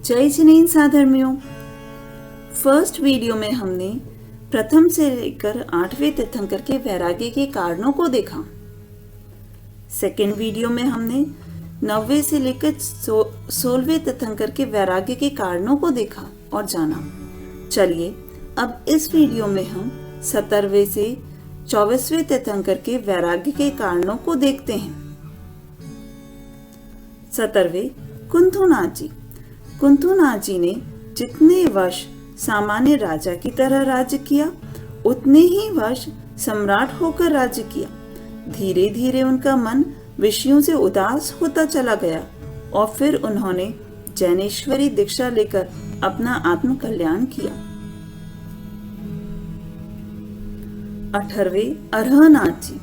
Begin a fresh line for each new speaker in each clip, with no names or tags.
जय Jinendra साधर्मियों। First video में हमने प्रथम से लेकर 8वें तीर्थंकर के वैराग्य के कारणों को देखा। सेकेंड वीडियो में हमने 9वें से लेकर 16वें तीर्थंकर के वैराग्य के कारणों को देखा और जाना। चलिए अब इस वीडियो में हम 17वें से 24वें तीर्थंकर के वैराग्य के कारणों को देखते हैं। 17वें कुंथुनाथ जी। कुंथुनाथ जी ने जितने वर्ष सामान्य राजा की तरह राज्य किया, उतने ही वर्ष सम्राट होकर राज्य किया। धीरे धीरे उनका मन विषयों से उदास होता चला गया और फिर उन्होंने जैनेश्वरी दीक्षा लेकर अपना आत्म कल्याण किया। 18वें अरहनाथ जी।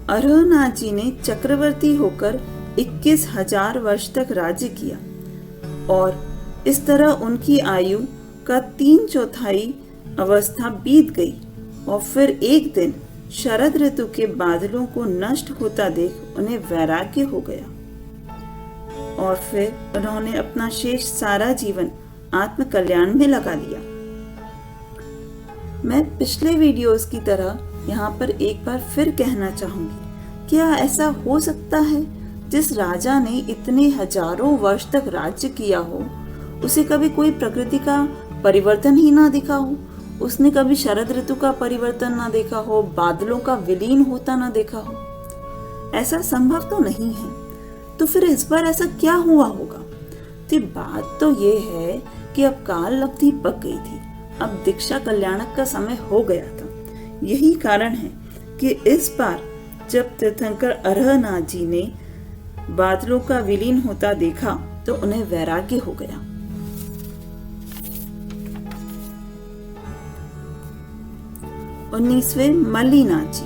अरहनाथ जी ने चक्रवर्ती होकर 21,000 वर्ष तक राज्य किया और इस तरह उनकी आयु का 3/4 अवस्था बीत गई और फिर एक दिन शरद ऋतु के बादलों को नष्ट होता देख उन्हें वैराग्य हो गया और फिर उन्होंने अपना शेष सारा जीवन आत्म कल्याण में लगा दिया। मैं पिछले वीडियोस की तरह यहाँ पर एक बार फिर कहना चाहूंगी, क्या ऐसा हो सकता है जिस राजा ने इतने हजारों वर्ष तक राज्य किया हो, उसे कभी कोई प्रकृति का परिवर्तन ही ना दिखा हो? उसने कभी शरद ऋतु का परिवर्तन ना देखा हो, बादलों का विलीन होता ना देखा हो? ऐसा संभव तो नहीं है। तो फिर इस बार ऐसा क्या हुआ होगा? तो बात तो ये है कि अब काल अवधि पक गई थी, अब दीक्षा कल्याणक का समय हो गया था। यही कारण है कि इस बार जब तीर्थंकर अरहनाथ जी ने बादलों का विलीन होता देखा तो उन्हें वैराग्य हो गया। 19वें मल्लीनाथ जी।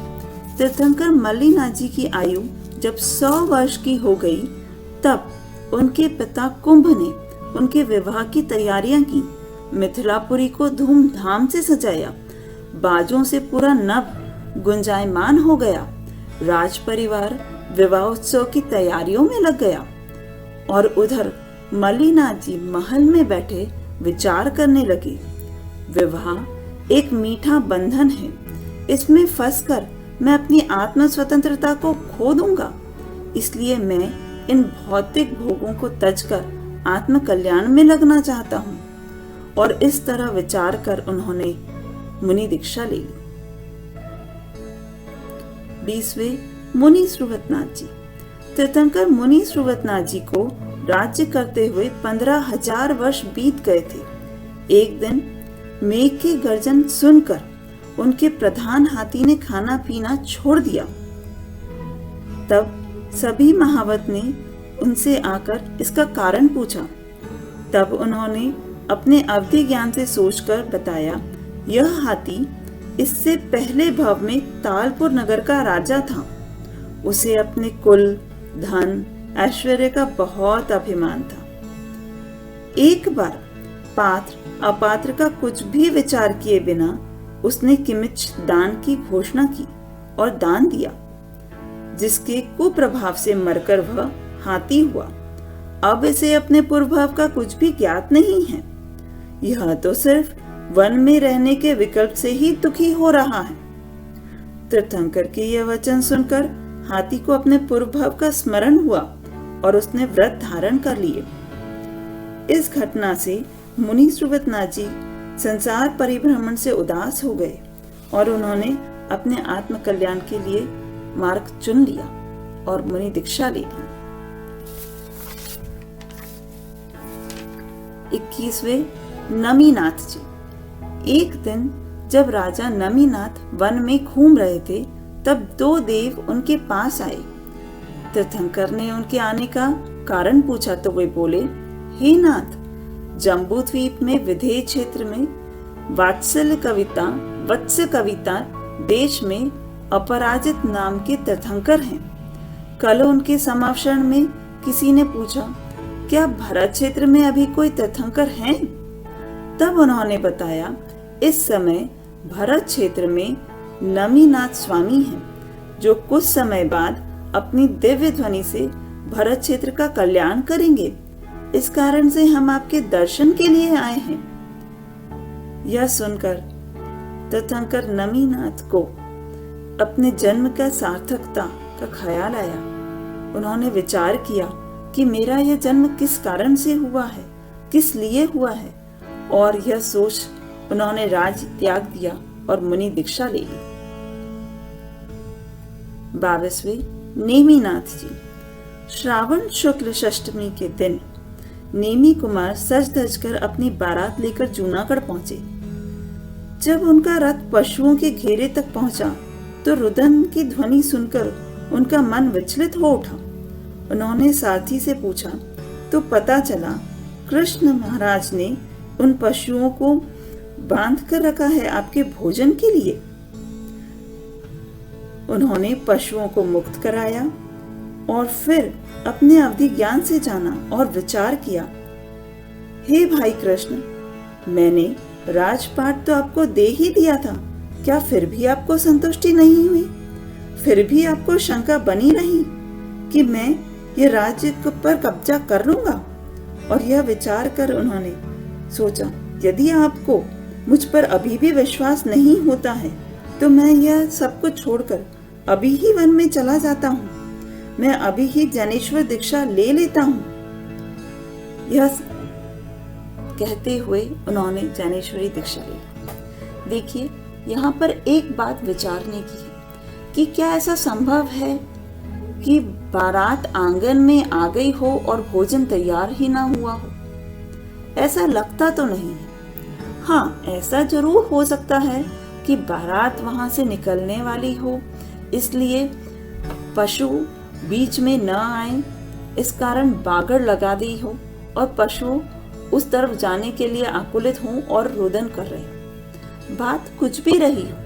तीर्थंकर मल्लीनाथ जी की आयु जब 100 वर्ष की हो गई, तब उनके पिता कुंभ ने उनके विवाह की तैयारियां की। मिथिलापुरी को धूमधाम से सजाया, बाजों से पूरा नभ गुंजायमान हो गया। राज परिवार विवाह उत्सव की तैयारियों में लग गया और उधर मल्लीनाथ जी महल में बैठे विचार करने लगे। विवाह एक मीठा बंधन है, इसमें फंसकर मैं अपनी आत्म स्वतंत्रता को खो दूंगा, इसलिए मैं इन भौतिक भोगों को त्यजकर आत्म कल्याण में लगना चाहता हूँ। और इस तरह विचार कर उन्होंने मुनि दीक्षा ले ली। 20वें मुनि श्रुवतनाथ जी। तीर्थंकर मुनि श्रुवतनाथ जी को राज्य करते हुए 15,000 वर्ष बीत गए थे। एक दिन मेघ की गर्जन सुनकर उनके प्रधान हाथी ने खाना पीना छोड़ दिया। तब सभी महावत ने उनसे आकर इसका कारण पूछा। तब उन्होंने अपने अवधि ज्ञान से सोचकर बताया, यह हाथी इससे पहले भव में तालपुर नगर का राजा था। उसे अपने कुल, धन, ऐश्वर्य का बहुत अभिमान था। एक बार पात्र अपात्र का कुछ भी विचार किए बिना उसने किमिच दान की घोषणा की और दान दिया, जिसके कुप्रभाव से मरकर वह हाथी हुआ। अब इसे अपने पूर्वभाव का कुछ भी ज्ञात नहीं है। यह तो सिर्फ वन में रहने के विकल्प से ही दुखी हो रहा है। तीर्थंकर के यह वचन सुनकर हाथी को अपने पूर्वभाव का स्मरण हुआ और उसने व्रत धारण कर लिए। इस घटना से मुनि श्रुवतनाथ जी संसार परिभ्रमण से उदास हो गए और उन्होंने अपने आत्म कल्याण के लिए मार्ग चुन लिया और मुनि दीक्षा ले ली। 21वें नमीनाथ जी। एक दिन जब राजा नमीनाथ वन में घूम रहे थे, तब 2 देव उनके पास आए। तीर्थंकर ने उनके आने का कारण पूछा तो वे बोले, हे नाथ, जम्बूद्वीप में विधेय क्षेत्र में वत्स कविता देश में अपराजित नाम के तीर्थंकर हैं। कल उनके समावरण में किसी ने पूछा, क्या भरत क्षेत्र में अभी कोई तीर्थंकर हैं? तब उन्होंने बताया, इस समय भरत क्षेत्र में नमीनाथ स्वामी हैं, जो कुछ समय बाद अपनी दिव्य ध्वनि से भरत क्षेत्र का कल्याण करेंगे। इस कारण से हम आपके दर्शन के लिए आए हैं। यह सुनकर तीर्थंकर नेमिनाथ को अपने जन्म का सार्थकता का ख्याल आया। उन्होंने विचार किया कि मेरा यह जन्म किस कारण से हुआ है, किस लिए हुआ है, और यह सोच उन्होंने राज्य त्याग दिया और मुनि दीक्षा ले ली। 22वें नेमिनाथ जी। श्रावण शुक्ल षष्टमी के दिन नेमी कुमार सज धज कर अपनी बारात लेकर जूनागढ़ पहुंचे। जब उनका रथ पशुओं के घेरे तक पहुंचा तो रुदन की ध्वनि सुनकर उनका मन विचलित हो उठा। उन्होंने सारथी से पूछा तो पता चला कृष्ण महाराज ने उन पशुओं को बांध कर रखा है आपके भोजन के लिए। उन्होंने पशुओं को मुक्त कराया और फिर अपने अवधि ज्ञान से जाना और विचार किया, हे भाई कृष्ण, मैंने राजपाट तो आपको दे ही दिया था, क्या फिर भी आपको संतुष्टि नहीं हुई? फिर भी आपको शंका बनी रही कि मैं ये राज्य पर कब्जा कर लूंगा? और यह विचार कर उन्होंने सोचा, यदि आपको मुझ पर अभी भी विश्वास नहीं होता है तो मैं यह सब कुछ छोड़कर अभी ही वन में चला जाता हूँ। मैं अभी ही ज्ञानेश्वर दीक्षा ले लेता हूँ। यह कहते हुए उन्होंने ज्ञानेश्वरी दीक्षा ले ली। देखिए, यहाँ पर एक बात विचारने की है कि क्या ऐसा संभव है कि बारात आंगन में आ गई हो और भोजन तैयार ही ना हुआ हो? ऐसा लगता तो नहीं है। हाँ, ऐसा जरूर हो सकता है कि बारात वहां से निकलने वाली हो, इसलिए पशु बीच में न आए, इस कारण बागड़ लगा दी हो और पशु उस तरफ जाने के लिए आकुलित हों और रुदन कर रहे हो। बात कुछ भी रही हो,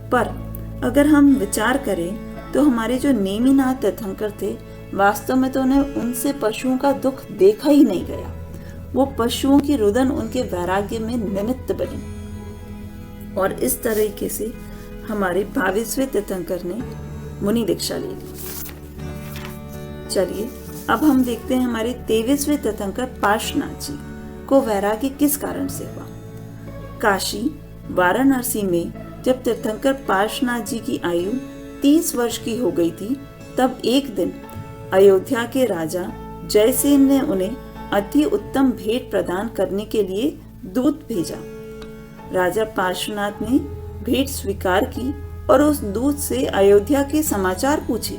पर अगर हम विचार करें तो हमारे जो नेमिनाथ तीर्थंकर थे, वास्तव में तो उन्हें उनसे पशुओं का दुख देखा ही नहीं गया। वो पशुओं की रुदन उनके वैराग्य में निमित्त बनी और इस तरीके से हमारे 22वें तीर्थंकर ने मुनि दीक्षा ले ली। चलिए अब हम देखते हैं हमारे 23वें तीर्थंकर पार्श्वनाथ जी को वैराग्य किस कारण से हुआ। काशी वाराणसी में जब तीर्थंकर पार्श्वनाथ जी की आयु 30 वर्ष की हो गई थी, तब एक दिन अयोध्या के राजा जयसेन ने उन्हें अति उत्तम भेंट प्रदान करने के लिए दूत भेजा। राजा पार्श्वनाथ ने भेंट स्वीकार की और उस दूत से अयोध्या के समाचार पूछे।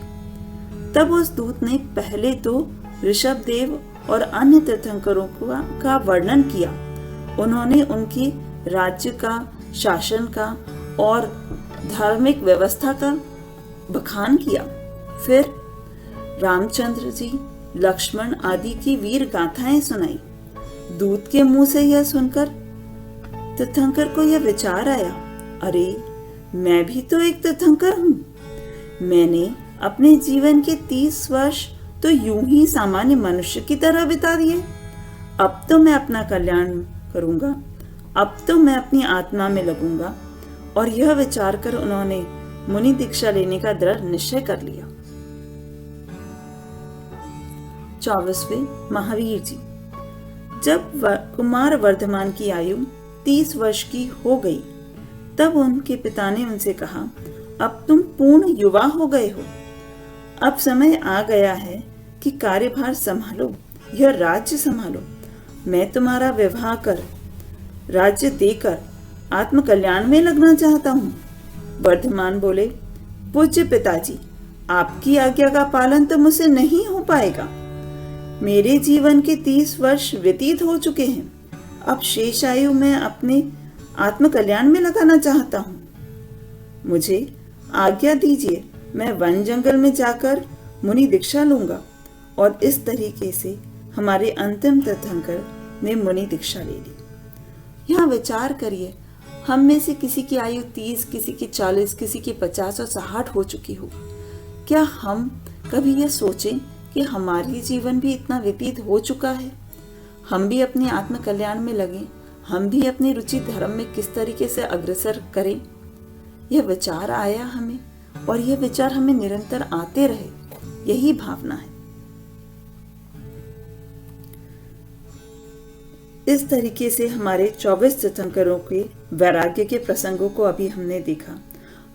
तब उस दूत ने पहले तो ऋषभदेव और अन्य तीर्थंकरों का वर्णन किया। उन्होंने उनकी राज्य का, शासन का और धार्मिक व्यवस्था का बखान किया। फिर रामचंद्र जी, लक्ष्मण आदि की वीर गाथाएं सुनाई। दूत के मुंह से यह सुनकर तीर्थंकर को यह विचार आया, अरे मैं भी तो एक तीर्थंकर हूँ। मैंने अपने जीवन के 30 वर्ष तो यूं ही सामान्य मनुष्य की तरह बिता दिए। अब तो मैं अपना कल्याण करूंगा, अब तो मैं अपनी आत्मा में लगूंगा। और यह विचार कर उन्होंने मुनि दीक्षा लेने का दृढ़ निश्चय कर लिया। 24वें महावीर जी। जब कुमार वर्धमान की आयु 30 वर्ष की हो गई, तब उनके पिता ने उनसे कहा, अब तुम पूर्ण युवा हो गए हो, अब समय आ गया है कि कार्यभार संभालो, यह राज्य संभालो। मैं तुम्हारा विवाह कर राज्य देकर आत्म कल्याण में लगना चाहता हूँ। वर्धमान बोले, पूज्य पिताजी, आपकी आज्ञा का पालन तो मुझसे नहीं हो पाएगा। मेरे जीवन के 30 वर्ष व्यतीत हो चुके हैं। अब शेष आयु में अपने आत्म कल्याण में लगाना चाहता हूँ। मुझे आज्ञा दीजिए, मैं वन जंगल में जाकर मुनि दीक्षा लूंगा। और इस तरीके से हमारे अंतिम तीर्थंकर ने मुनि दीक्षा ले ली। यहाँ विचार करिए, हम में से किसी की आयु 30, किसी की 40, किसी की 50 और 60 हो चुकी हो। क्या हम कभी यह सोचें कि हमारी जीवन भी इतना व्यतीत हो चुका है? हम भी अपने आत्म कल्याण में लगे, हम भी अपनी रुचि धर्म में किस तरीके से अग्रसर करें? यह विचार आया हमें, और यह विचार हमें निरंतर आते रहे, यही भावना है। इस तरीके से हमारे 24 तीर्थंकरों के वैराग्य के प्रसंगों को अभी हमने देखा।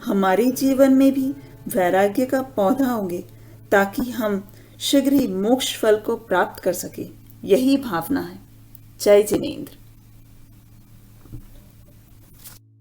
हमारे जीवन में भी वैराग्य का पौधा उगे ताकि हम शीघ्र ही मोक्ष फल को प्राप्त कर सके, यही भावना है। जय जिनेंद्र।